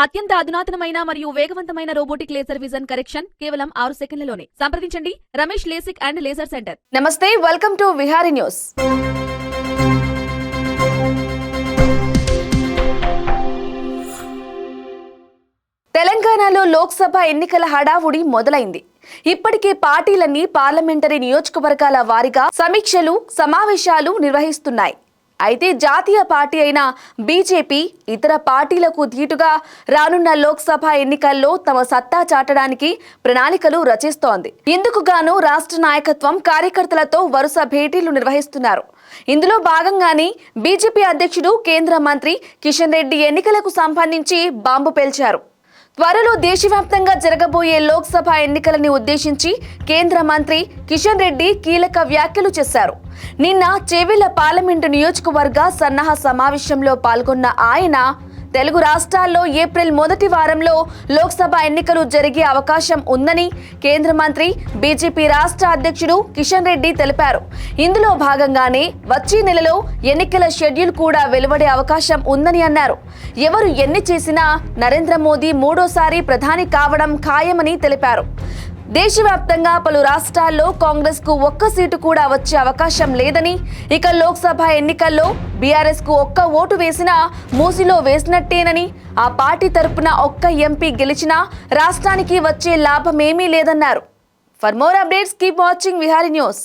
అత్యంత అధునాతనమైన మరియు వేగవంతమైన రోబోటిక్ లేజర్ విజన్ కరెక్షన్ కేవలం 6 సెకండ్లలోనే. సంప్రదించండి Ramesh LASIK and laser centre. నమస్తే, వెల్కమ్ టు విహారీ న్యూస్. తెలంగాణలో లోక్సభ ఎన్నికల హడావుడి మొదలైంది. ఇప్పటికే పార్టీలన్నీ పార్లమెంటరీ నియోజకవర్గాల వారీగా సమీక్షలు, సమావేశాలు నిర్వహిస్తున్నాయి. అయితే జాతీయ పార్టీ అయిన బీజేపీ ఇతర పార్టీలకు ధీటుగా రానున్న లోక్సభ ఎన్నికల్లో తమ సత్తా చాటడానికి ప్రణాళికలు రచిస్తోంది. ఇందుకు గాను రాష్ట్ర నాయకత్వం కార్యకర్తలతో వరుస భేటీలు నిర్వహిస్తున్నారు. ఇందులో భాగంగానే బీజేపీ అధ్యక్షుడు కేంద్ర మంత్రి కిషన్ రెడ్డి ఎన్నికలకు సంబంధించి బాంబు పేల్చారు. త్వరలో దేశవ్యాప్తంగా జరగబోయే లోక్సభ ఎన్నికలని ఉద్దేశించి కేంద్ర మంత్రి కిషన్ రెడ్డి కీలక వ్యాఖ్యలు చేశారు. నిన్న చేవెళ్ల పార్లమెంటు నియోజకవర్గ సన్నాహ సమావేశంలో పాల్గొన్న ఆయన తెలుగు రాష్ట్రాల్లో ఏప్రిల్ మొదటి వారంలో లోక్సభ ఎన్నికలు జరిగే అవకాశం ఉందని కేంద్ర మంత్రి బీజేపీ రాష్ట్ర అధ్యక్షుడు కిషన్ రెడ్డి తెలిపారు. ఇందులో భాగంగానే వచ్చే నెలలో ఎన్నికల షెడ్యూల్ కూడా వెలువడే అవకాశం ఉందని అన్నారు. ఎవరు ఎన్ని చేసినా నరేంద్ర మోదీ మూడోసారి ప్రధాని కావడం ఖాయమని తెలిపారు. దేశవ్యాప్తంగా పలు రాష్ట్రాల్లో కాంగ్రెస్ కు ఒక్క సీటు కూడా వచ్చే అవకాశం లేదని, ఇక లోక్సభ ఎన్నికల్లో బీఆర్ఎస్ కు ఒక్క ఓటు వేసినా మూసిలో వేసినట్టేనని, ఆ పార్టీ తరపున ఒక్క ఎంపీ గెలిచినా రాష్ట్రానికి వచ్చే లాభమేమీ లేదన్నారు. For more updates keep watching Vihari news.